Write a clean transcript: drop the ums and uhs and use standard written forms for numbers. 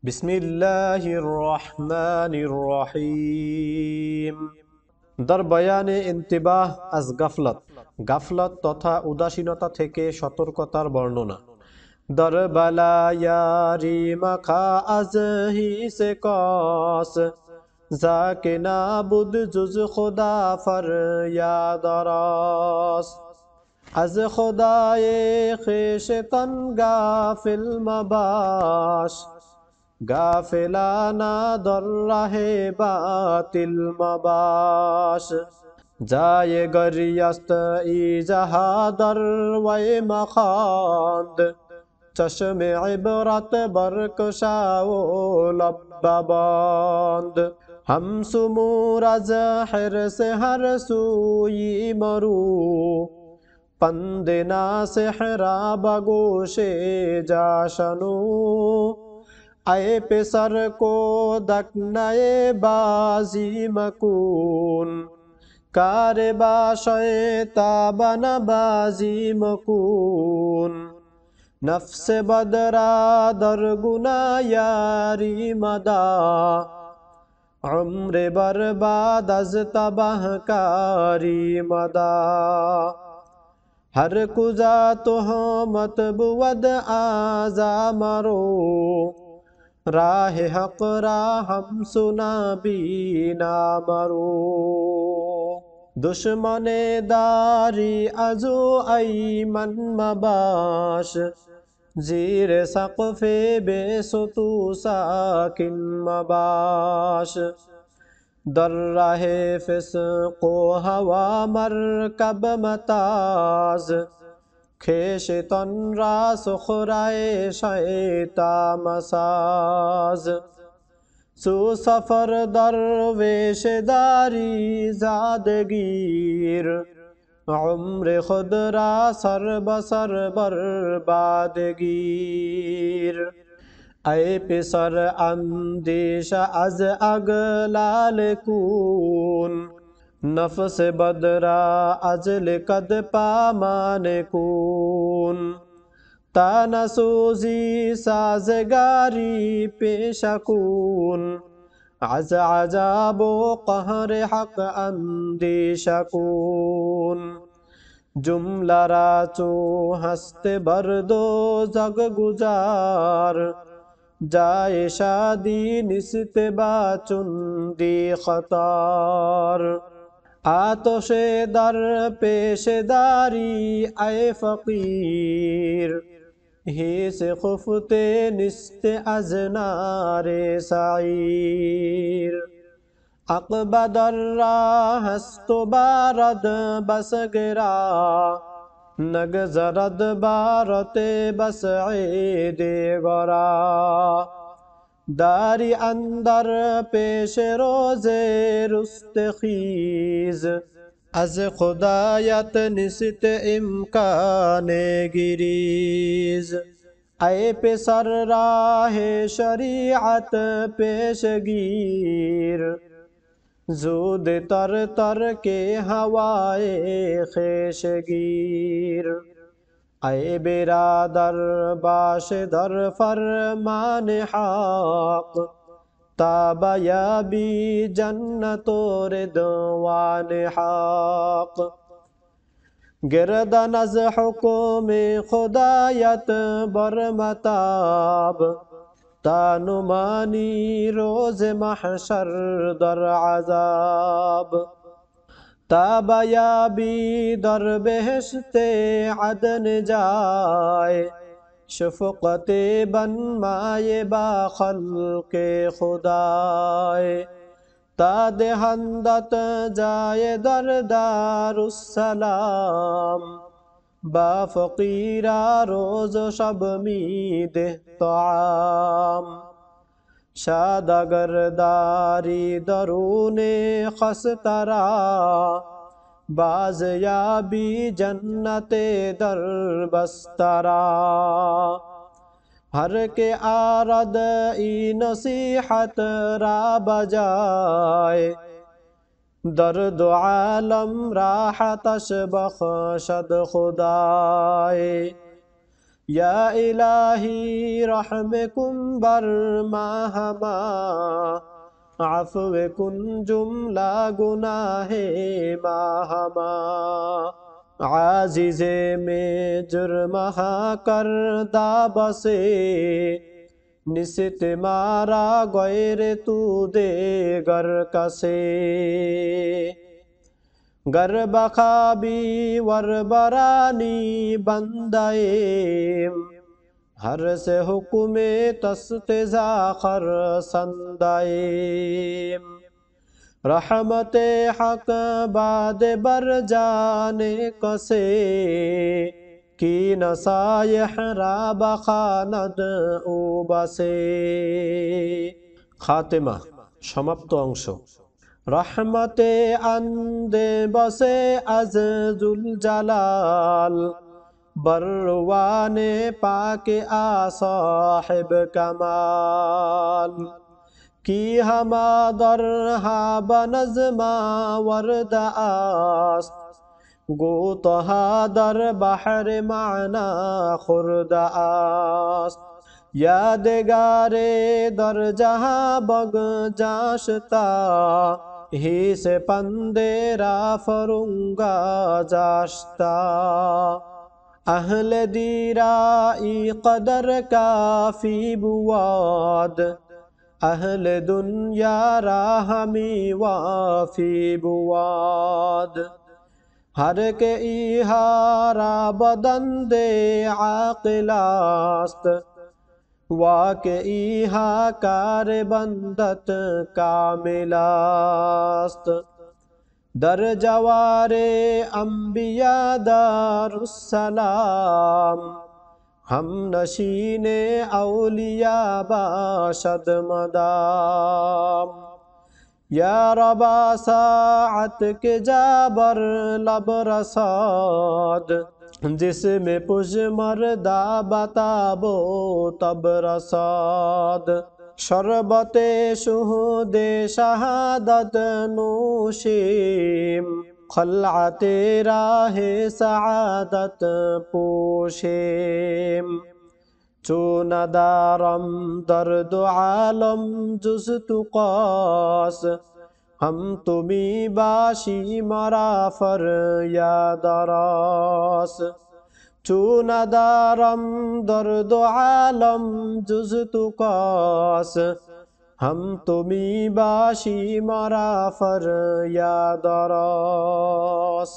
बिस्मिल्लाहिर्रहमानिर्रहीम। दर बयाने इंतिबाह अज गफलत, गफलत तथा उदासीनता थेके सतर्कतार बर्णना। दर बाला यारी मखा अज ही से कौस, जाके नाबुद जुज खुदा फर या दरास। अज खुदाए खेशतन गाफिल मबाश, गाफिलाना दर रहे बातिल मबाश। जाए गरियस्त इजहा दर वय मखांद, चश्मे इबरत बरकशाओ लब्बाबांद। हम सुमूरज हर से हर सुई मरू, पंदेना से हरा बगोशे जाशनु। आए पेसर को दकनाए बाजी मकून, कारे बाशे ताबन बाजी मकून। नफ्स बदरा दरगुना यारी मदा, उम्र बर्बाद अज तबाह कारी मदा। हर कुजा तो मत बुवद आजा मरो, राह हक हम सुना बीना मरो। दुश्मने दारी अजो आई मन मबाश, जीर सक़फ़े बेसुतू साकिन मबाश। दर रहे फिस्को हवा मरकब मताज, खेश तन रा सुखराए शैता मसाज। सु सफर दरवेश दारी जादगीर, उम्र खुद रा सर बसर बर्बादगीर। ऐ पिसर अंदेश अज अगलाल कून, नफ्स बदरा अजल कद पामान कून। तानसूजी साजगारी पेशकून, अज अजाबो कहर हक अंदेशकून। जुमला राचो हस्ते बरदो जग गुजार, जाए शादी निस्ते बाचुंदी खतार। आतोशे दर पेशदारी आए फकीर, ही से खुफते निस्ते अजनारे साईर। अकबदर हस्तो बारद बस गिरा, नग जरद बारते बस दे गरा। दारी अंदर पेश रोजे रुस्त खीज, अज खुदायत निस्त इम्काने गिरीज। ऐ पेसर राहे शरीअत पेशगीर, जूद तर तर के हवाए खेशगीर। ऐ बिरादर बाश दर फरमान हक, ताबया बी जन्नतो रिदवान हक। गिरदन अज हुक्म खुदायत बरमताब, तानुमानी रोज महशर दर अजाब। ताबया बी दर बेहश्ते अदन जाए, शफ़क़ते बन माए बाखल के खुदाए। तादेहंदत जाए दर दारुस्सलाम, बाफ़कीरा रोज शब मीदे तआम। शादगरदारी दरूने खस्तरा, बाज़याबी जन्नते दर बस्तरा। हर के आरद ई नसीहत रा बजाए, दर्द आलम राहतश बख्शद खुदाए। या इलाही रहम कुन बर माहमा आफ़वे कुन जुमला गुनाहे माहमा आजिज़े में जुर्महा करदा बसे निसित मारा गैर तू दे गर कसे गर बखाबी वर बरानी बंदाए हर से हुक्मे तस्तेजा खर संदाए रहमते हक बाद बर जाने कसे की नसायह रा बखानद उबसे खातिमा समाप्त अंश रहमते अंदे बसे अज़जुल जलाल बरवाने पाके आ साहिब कमाल की हमा दरहा बनज़मा वरद आस्त गो तहा दर बहर माना खुर्द आस्त यादगारे दर जहाँ बग जाशता ही से पंदेरा फरुंगा जाश्ता अहल दीराई कदर काफी बुवाद अहल दुनिया राहमी वाफी बुवाद हर के इहारा बदन दे आकिलास्त वाके इहा कार बंदत कामिलास्त दर जवारे अंबिया दारुस्सलाम हम नशीने औलिया बाशद मदाम या रबा साअत के जाबर लब रसाद जिसमें पुज मर्दा बताबो तब रसाद शरबते शुहदे शहादत नूशीम खल्अते राहे सआदत पोशेम चूनदारम दर्द आलम जुज तुकास हम तुमी बाशी मराफर या दरास चूनदारम दर्द आलम जुज तुकास हम तुमी बाशी मराफर या दरास।